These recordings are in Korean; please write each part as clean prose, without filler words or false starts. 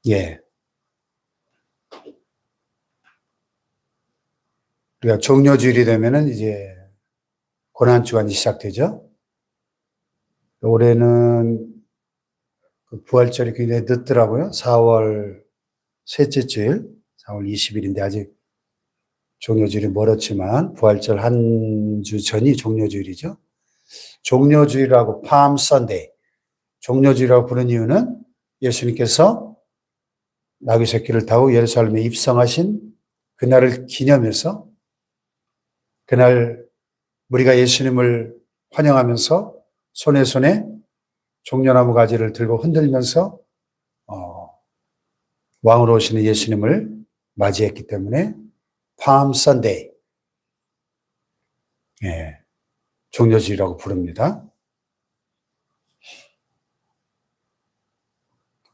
예. 우리가 종료주일이 되면은 이제 고난주간이 시작되죠. 올해는 그 부활절이 굉장히 늦더라고요. 4월 셋째 주일, 4월 20일인데 아직 종료주일이 멀었지만 부활절 한 주 전이 종료주일이죠. 종료주일하고 팜 선데이, 종료주일이라고 부르는 이유는 예수님께서 나귀 새끼를 타고 예루살렘에 입성하신 그날을 기념해서 그날 우리가 예수님을 환영하면서 손에 종려나무 가지를 들고 흔들면서 왕으로 오시는 예수님을 맞이했기 때문에 팜 선데이, 예, 종료주일이라고 부릅니다.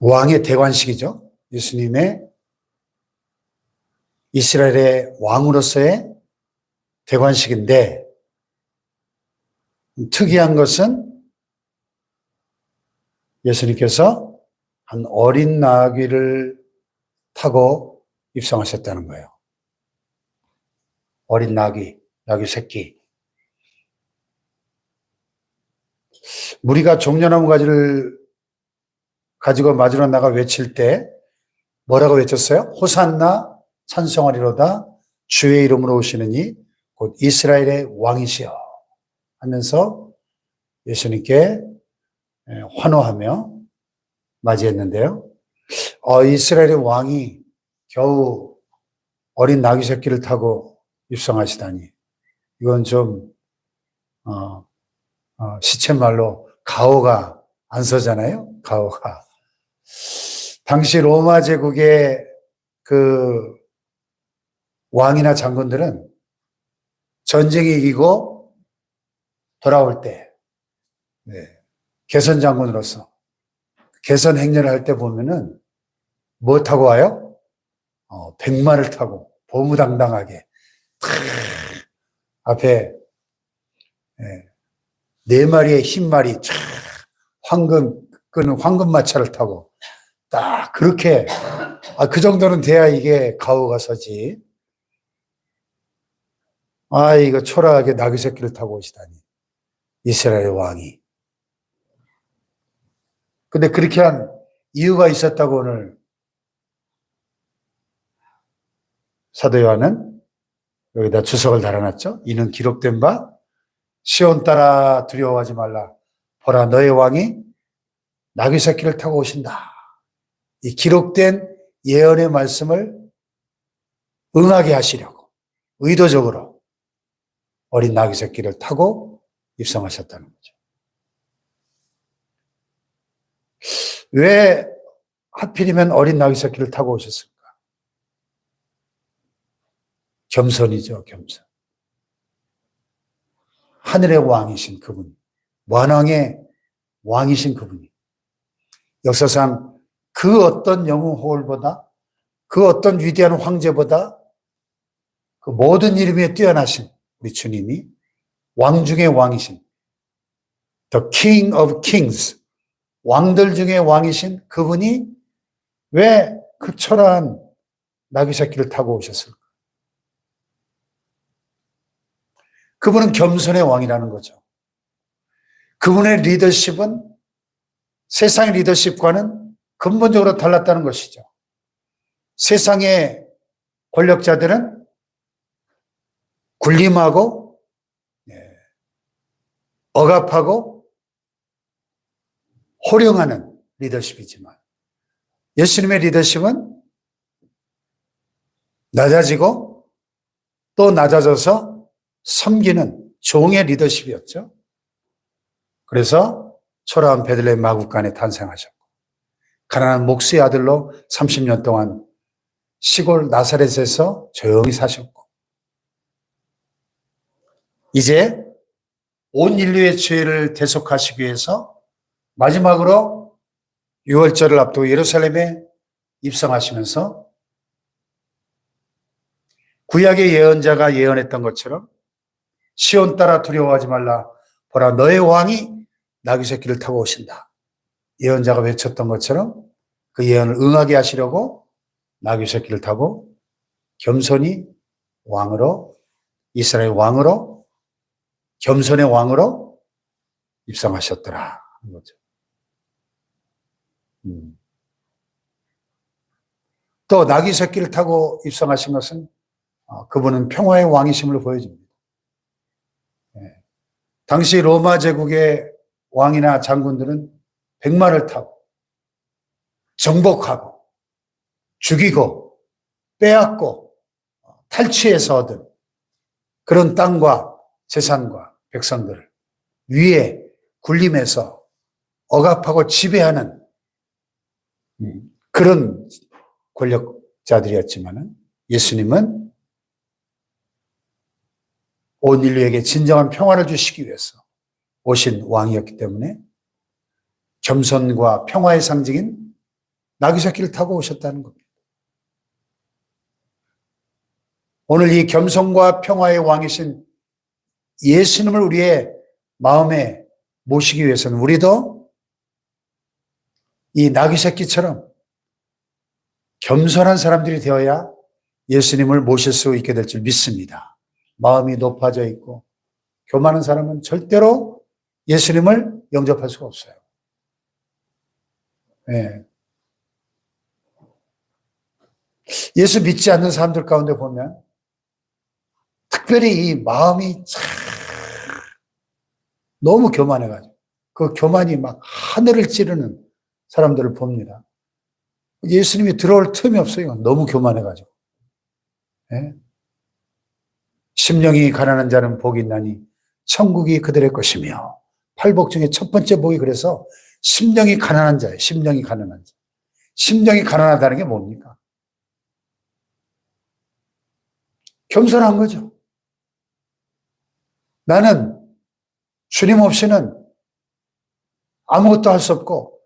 왕의 대관식이죠. 예수님의 이스라엘의 왕으로서의 대관식인데 특이한 것은 예수님께서 한 어린 나귀를 타고 입성하셨다는 거예요. 어린 나귀 새끼. 무리가 종려나무 가지를 가지고 맞으러 나가 외칠 때 뭐라고 외쳤어요? 호산나 찬송하리로다 주의 이름으로 오시는 이 곧 이스라엘의 왕이시여 하면서 예수님께 환호하며 맞이했는데요. 이스라엘의 왕이 겨우 어린 나귀 새끼를 타고 입성하시다니 이건 좀 시쳇말로 가오가 안 서잖아요. 가오가. 당시 로마 제국의 그 왕이나 장군들은 전쟁이 이기고 돌아올 때 개선 장군으로서 개선 행렬을 할 때 보면은 뭐 타고 와요? 백마를 타고 보무당당하게 앞에 네 마리의 흰말이 끄는 황금마차를 타고 딱 그렇게 그 정도는 돼야 이게 가오가 서지. 이거 초라하게 나귀 새끼를 타고 오시다니. 이스라엘 왕이. 근데 그렇게 한 이유가 있었다고 오늘 사도 요한은 여기다 주석을 달아놨죠. 이는 기록된 바 시온 따라 두려워하지 말라. 보라 너의 왕이 나귀 새끼를 타고 오신다. 이 기록된 예언의 말씀을 응하게 하시려고 의도적으로 어린 나귀 새끼를 타고 입성하셨다는 거죠. 왜 하필이면 어린 나귀 새끼를 타고 오셨을까? 겸손이죠, 겸손. 하늘의 왕이신 그분, 만왕의 왕이신 그분이 역사상 그 어떤 영웅 호울보다 그 어떤 위대한 황제보다 그 모든 이름에 뛰어나신 우리 주님이 왕 중의 왕이신 The King of Kings, 왕들 중의 왕이신 그분이 왜 그 초라한 나귀 새끼를 타고 오셨을까? 그분은 겸손의 왕이라는 거죠. 그분의 리더십은 세상의 리더십과는 근본적으로 달랐다는 것이죠. 세상의 권력자들은 군림하고 억압하고 호령하는 리더십이지만 예수님의 리더십은 낮아지고 또 낮아져서 섬기는 종의 리더십이었죠. 그래서 초라한 베들레헴 마구간에 탄생하셨고 가난한 목수의 아들로 30년 동안 시골 나사렛에서 조용히 사셨고 이제 온 인류의 죄를 대속하시기 위해서 마지막으로 6월절을 앞두고 예루살렘에 입성하시면서 구약의 예언자가 예언했던 것처럼 시온 따라 두려워하지 말라. 보라 너의 왕이 나귀 새끼를 타고 오신다. 예언자가 외쳤던 것처럼 그 예언을 응하게 하시려고 나귀 새끼를 타고 겸손히 왕으로, 이스라엘 왕으로, 겸손의 왕으로 입성하셨더라 하는 거죠. 또 나귀 새끼를 타고 입성하신 것은 그분은 평화의 왕이심을 보여줍니다. 당시 로마 제국의 왕이나 장군들은 백마를 타고 정복하고 죽이고 빼앗고 탈취해서 얻은 그런 땅과 재산과 백성들을 위에 군림해서 억압하고 지배하는 그런 권력자들이었지만은 예수님은 온 인류에게 진정한 평화를 주시기 위해서 오신 왕이었기 때문에 겸손과 평화의 상징인 나귀 새끼를 타고 오셨다는 겁니다. 오늘 이 겸손과 평화의 왕이신 예수님을 우리의 마음에 모시기 위해서는 우리도 이 나귀 새끼처럼 겸손한 사람들이 되어야 예수님을 모실 수 있게 될 줄 믿습니다. 마음이 높아져 있고 교만한 사람은 절대로 예수님을 영접할 수가 없어요. 네. 예수 믿지 않는 사람들 가운데 보면 특별히 이 마음이 참 너무 교만해가지고 그 교만이 막 하늘을 찌르는 사람들을 봅니다. 예수님이 들어올 틈이 없어요. 너무 교만해가지고. 네? 심령이 가난한 자는 복이 있나니 천국이 그들의 것이며, 팔복 중에 첫 번째 복이 그래서 심령이 가난한 자예요. 심령이 가난한 자. 심령이 가난하다는 게 뭡니까? 겸손한 거죠. 나는 주님 없이는 아무것도 할 수 없고,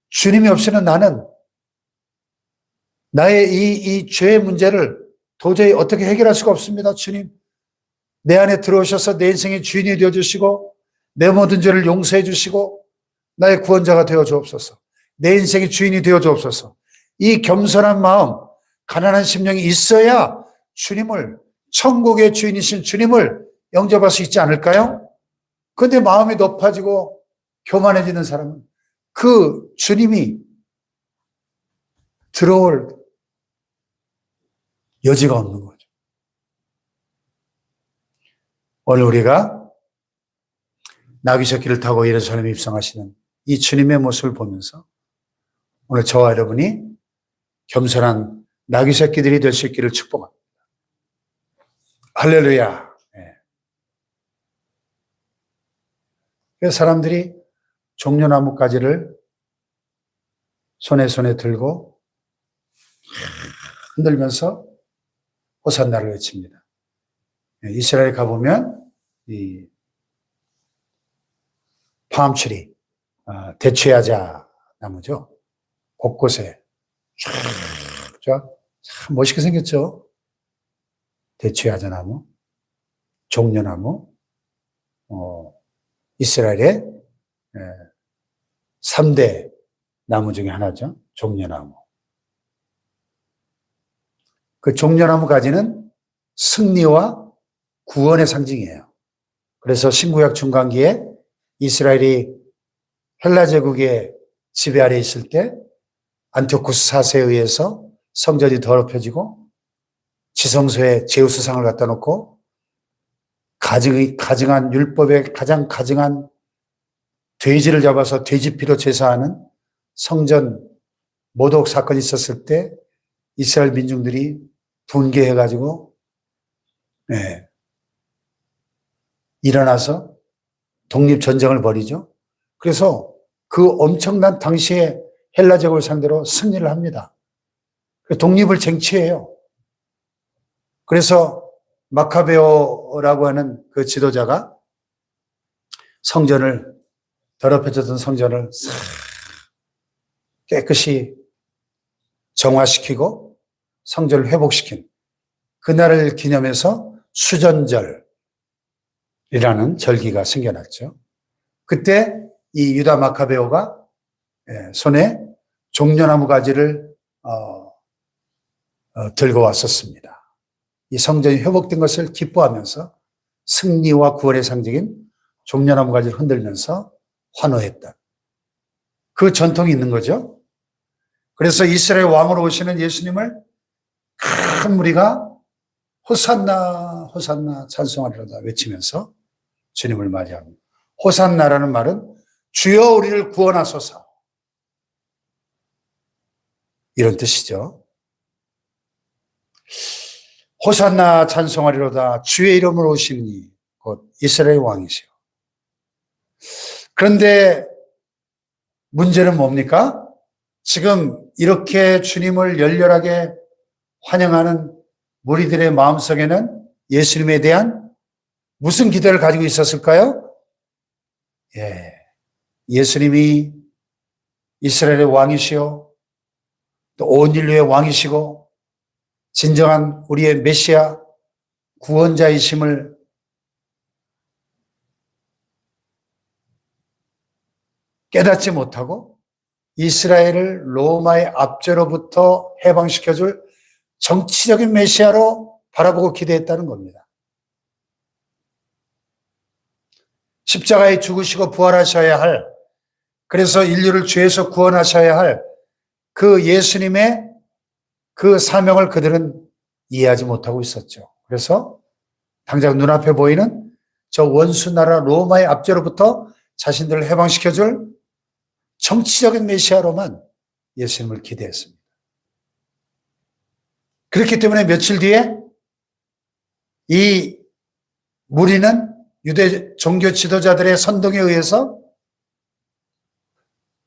주님이 없이는 나는 나의 이 죄의 문제를 도저히 어떻게 해결할 수가 없습니다. 주님, 내 안에 들어오셔서 내 인생의 주인이 되어주시고 내 모든 죄를 용서해 주시고 나의 구원자가 되어 주옵소서. 내 인생의 주인이 되어 주옵소서. 이 겸손한 마음, 가난한 심령이 있어야 주님을, 천국의 주인이신 주님을 영접할 수 있지 않을까요? 그런데 마음이 높아지고 교만해지는 사람은 그 주님이 들어올 여지가 없는 거죠. 오늘 우리가 나귀 새끼를 타고 예루살렘에 입성하시는 이 주님의 모습을 보면서 오늘 저와 여러분이 겸손한 나귀 새끼들이 될 수 있기를 축복합니다. 할렐루야. 네. 그래서 사람들이 종려나무 가지를 손에 들고 흔들면서 호산나를 외칩니다. 이스라엘에 가보면 이 팜트리, 대추야자 나무죠. 곳곳에 쫙 참 멋있게 생겼죠. 대추야자 나무, 종려나무, 이스라엘의 3대 나무 중에 하나죠. 종려나무. 그 종려나무 가지는 승리와 구원의 상징이에요. 그래서 신구약 중간기에 이스라엘이 헬라 제국의 지배 아래 있을 때 안티오쿠스 4세에 의해서 성전이 더럽혀지고 지성소에 제우스 상을 갖다 놓고 가증한 율법에 가장 가증한 돼지를 잡아서 돼지피로 제사하는 성전 모독 사건이 있었을 때 이스라엘 민중들이 분개해가지고 일어나서 독립전쟁을 벌이죠. 그래서 그 엄청난 당시에 헬라 제국을 상대로 승리를 합니다. 독립을 쟁취해요. 그래서 마카베오라고 하는 그 지도자가 성전을, 더럽혀졌던 성전을 깨끗이 정화시키고 성전을 회복시킨 그날을 기념해서 수전절이라는 절기가 생겨났죠. 그때 이 유다 마카베오가 손에 종려나무 가지를 들고 왔었습니다. 이 성전이 회복된 것을 기뻐하면서 승리와 구원의 상징인 종려나무 가지를 흔들면서 환호했다. 그 전통이 있는 거죠. 그래서 이스라엘 왕으로 오시는 예수님을 큰 무리가 호산나 호산나 찬송하리로다 외치면서 주님을 맞이합니다. 호산나라는 말은 주여 우리를 구원하소서, 이런 뜻이죠. 호산나 찬송하리로다 주의 이름으로 오시니 곧 이스라엘 왕이시오. 그런데 문제는 뭡니까? 지금 이렇게 주님을 열렬하게 환영하는 무리들의 마음속에는 예수님에 대한 무슨 기대를 가지고 있었을까요? 예수님이 이스라엘의 왕이시오, 또 온 인류의 왕이시고 진정한 우리의 메시아 구원자이심을 깨닫지 못하고 이스라엘을 로마의 압제로부터 해방시켜줄 정치적인 메시아로 바라보고 기대했다는 겁니다. 십자가에 죽으시고 부활하셔야 할, 그래서 인류를 죄에서 구원하셔야 할 그 예수님의 그 사명을 그들은 이해하지 못하고 있었죠. 그래서 당장 눈앞에 보이는 저 원수 나라 로마의 압제로부터 자신들을 해방시켜줄 정치적인 메시아로만 예수님을 기대했습니다. 그렇기 때문에 며칠 뒤에 이 무리는 유대 종교 지도자들의 선동에 의해서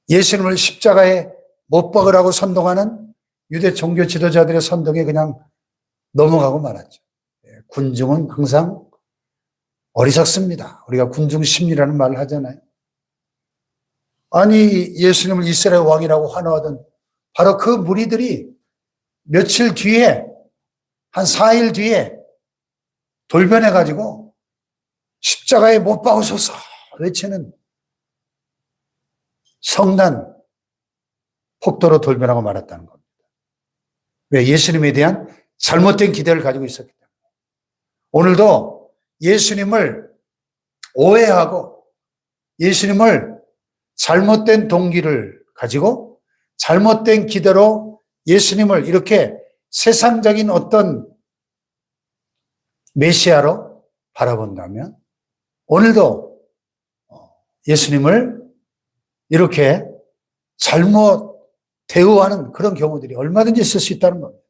예수님을 십자가에 못 박으라고 선동하는 유대 종교 지도자들의 선동에 그냥 넘어가고 말았죠. 군중은 항상 어리석습니다. 우리가 군중 심리라는 말을 하잖아요. 아니, 예수님을 이스라엘 왕이라고 환호하던 바로 그 무리들이 며칠 뒤에, 한 4일 뒤에 돌변해가지고 십자가에 못 박으소서 외치는 성난 폭도로 돌변하고 말았다는 겁니다. 왜? 예수님에 대한 잘못된 기대를 가지고 있었기 때문에. 오늘도 예수님을 오해하고 예수님을 잘못된 동기를 가지고 잘못된 기대로 예수님을 이렇게 세상적인 어떤 메시아로 바라본다면 오늘도 예수님을 이렇게 잘못 대우하는 그런 경우들이 얼마든지 있을 수 있다는 겁니다.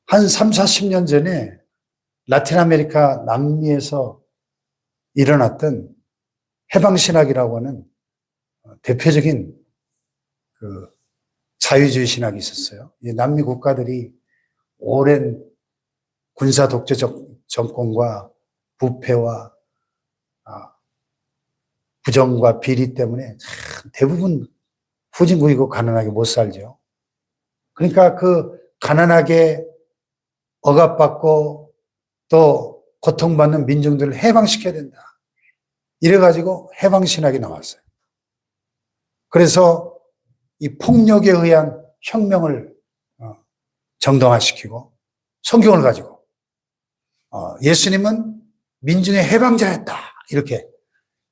한 3, 40년 전에 라틴 아메리카 남미에서 일어났던 해방신학이라고 하는 대표적인 그 자유주의 신학이 있었어요. 이 남미 국가들이 오랜 군사 독재적 정권과 부패와 부정과 비리 때문에 대부분 후진국이고 가난하게 못 살죠. 그러니까 그 가난하게 억압받고 또 고통받는 민중들을 해방시켜야 된다. 이래가지고 해방신학이 나왔어요. 그래서 이 폭력에 의한 혁명을 정당화시키고 성경을 가지고 예수님은 민중의 해방자였다. 이렇게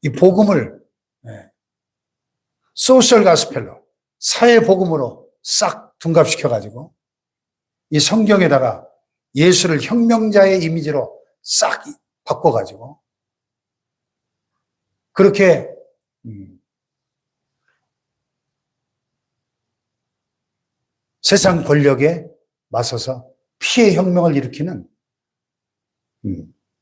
이 복음을 소셜 가스펠로 사회 복음으로 싹 둔갑시켜가지고 이 성경에다가 예수를 혁명자의 이미지로 싹 바꿔가지고 그렇게 세상 권력에 맞서서 피해 혁명을 일으키는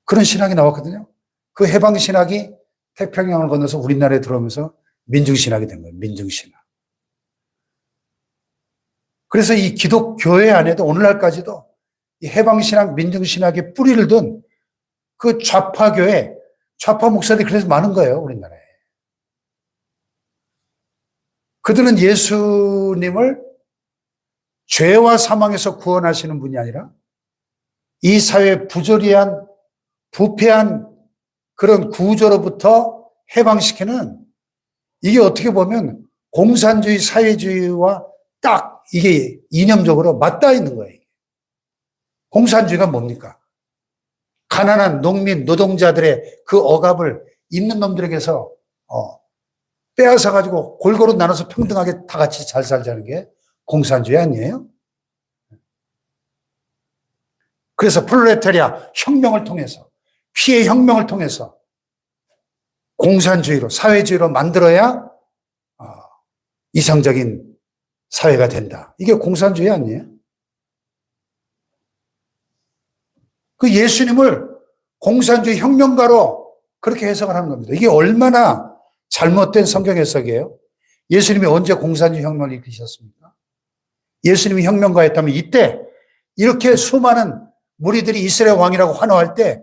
그런 신학이 나왔거든요. 그 해방신학이 태평양을 건너서 우리나라에 들어오면서 민중신학이 된 거예요. 민중신학. 그래서 이 기독교회 안에도 오늘날까지도 이 해방신학, 민중신학의 뿌리를 둔 그 좌파교회, 좌파 목사들이 그래서 많은 거예요. 우리나라에. 그들은 예수님을 죄와 사망에서 구원하시는 분이 아니라 이 사회의 부조리한 부패한 그런 구조로부터 해방시키는, 이게 어떻게 보면 공산주의, 사회주의와 딱 이게 이념적으로 맞닿아 있는 거예요. 공산주의가 뭡니까? 가난한 농민, 노동자들의 그 억압을 있는 놈들에게서 빼앗아가지고 골고루 나눠서 평등하게 다 같이 잘 살자는 게 공산주의 아니에요? 그래서 프롤레타리아 혁명을 통해서, 피해 혁명을 통해서 공산주의로, 사회주의로 만들어야 이상적인 사회가 된다. 이게 공산주의 아니에요? 그 예수님을 공산주의 혁명가로 그렇게 해석을 하는 겁니다. 이게 얼마나 잘못된 성경 해석이에요? 예수님이 언제 공산주의 혁명을 일으키셨습니까? 예수님이 혁명가였다면 이때 이렇게 수많은 무리들이 이스라엘 왕이라고 환호할 때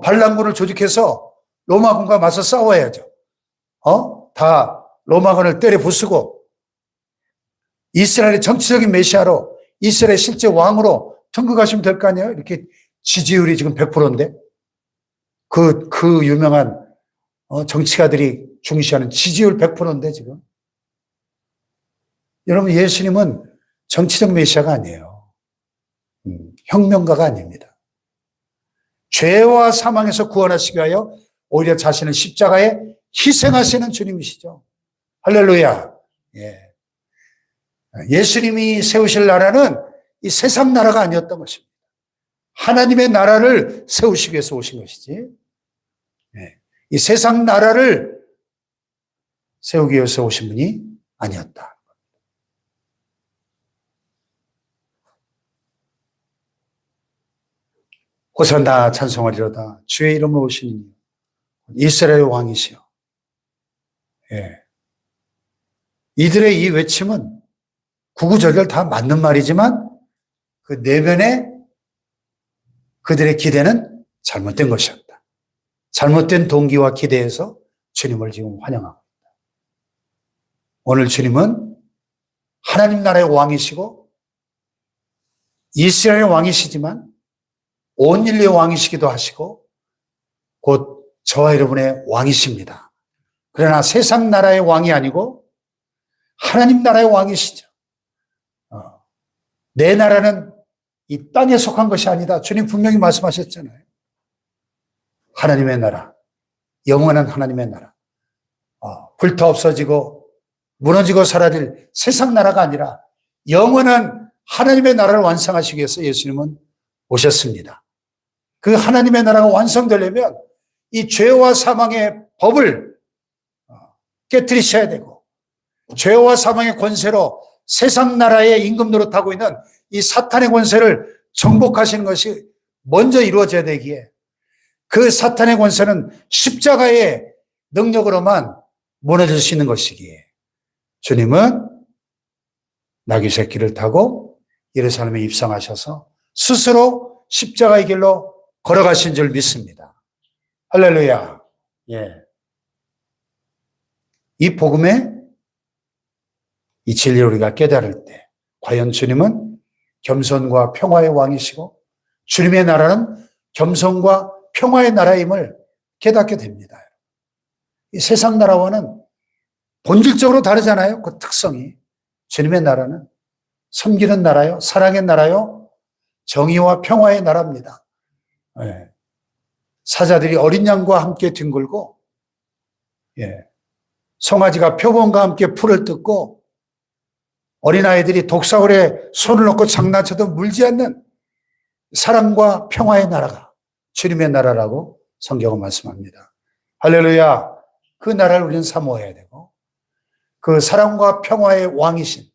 반란군을 조직해서 로마군과 맞서 싸워야죠. 다 로마군을 때려 부수고 이스라엘의 정치적인 메시아로, 이스라엘의 실제 왕으로 등극하시면 될 거 아니에요? 이렇게 지지율이 지금 100%인데 그 유명한 정치가들이 중시하는 지지율 100%인데 지금. 여러분, 예수님은 정치적 메시아가 아니에요. 혁명가가 아닙니다. 죄와 사망에서 구원하시기 위하여 오히려 자신을 십자가에 희생하시는 주님이시죠. 할렐루야. 예. 예수님이 세우실 나라는 이 세상 나라가 아니었던 것입니다. 하나님의 나라를 세우시기 위해서 오신 것이지, 이 세상 나라를 세우기 위해서 오신 분이 아니었다. 호산나 찬송하리로다. 주의 이름으로 오시는 이스라엘 왕이시여. 예. 이들의 이 외침은 구구절절 다 맞는 말이지만 그 내면에 그들의 기대는 잘못된 것이었다. 잘못된 동기와 기대에서 주님을 지금 환영하고 있다. 오늘 주님은 하나님 나라의 왕이시고 이스라엘의 왕이시지만 온 인류의 왕이시기도 하시고 곧 저와 여러분의 왕이십니다. 그러나 세상 나라의 왕이 아니고 하나님 나라의 왕이시죠. 내 나라는 이 땅에 속한 것이 아니다. 주님 분명히 말씀하셨잖아요. 하나님의 나라, 영원한 하나님의 나라, 불타 없어지고 무너지고 사라질 세상 나라가 아니라 영원한 하나님의 나라를 완성하시기 위해서 예수님은 오셨습니다. 그 하나님의 나라가 완성되려면 이 죄와 사망의 법을 깨트리셔야 되고, 죄와 사망의 권세로 세상 나라의 임금 노릇하고 있는 이 사탄의 권세를 정복하시는 것이 먼저 이루어져야 되기에, 그 사탄의 권세는 십자가의 능력으로만 무너질 수 있는 것이기에 주님은 나귀 새끼를 타고 예루살렘에 입성하셔서 스스로 십자가의 길로 걸어가신 줄 믿습니다. 할렐루야. 예. 이 복음의 이 진리를 우리가 깨달을 때 과연 주님은 겸손과 평화의 왕이시고 주님의 나라는 겸손과 평화의 나라임을 깨닫게 됩니다. 이 세상 나라와는 본질적으로 다르잖아요. 그 특성이. 주님의 나라는 섬기는 나라요, 사랑의 나라요, 정의와 평화의 나라입니다. 예. 사자들이 어린 양과 함께 뒹굴고, 예. 송아지가 표범과 함께 풀을 뜯고, 어린아이들이 독사울에 손을 넣고 장난쳐도 물지 않는 사랑과 평화의 나라가 주님의 나라라고 성경은 말씀합니다. 할렐루야. 그 나라를 우리는 사모해야 되고, 그 사랑과 평화의 왕이신,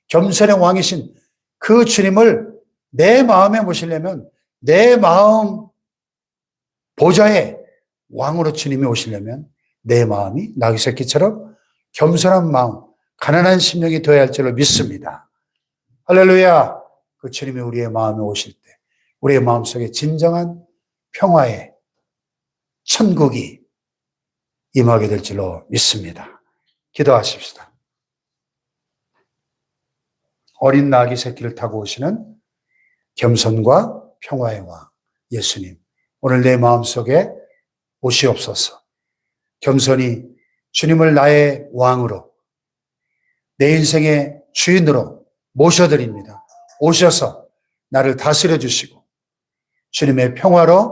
겸손의 왕이신 그 주님을 내 마음에 모시려면, 내 마음 보좌에 왕으로 주님이 오시려면 내 마음이 나귀 새끼처럼 겸손한 마음, 가난한 심령이 되어야 할 줄로 믿습니다. 할렐루야. 그 주님이 우리의 마음에 오실 때 우리의 마음속에 진정한 평화의 천국이 임하게 될 줄로 믿습니다. 기도하십시다. 어린 나귀 새끼를 타고 오시는 겸손과 평화의 왕 예수님, 오늘 내 마음속에 오시옵소서. 겸손히 주님을 나의 왕으로, 내 인생의 주인으로 모셔드립니다. 오셔서 나를 다스려 주시고 주님의 평화로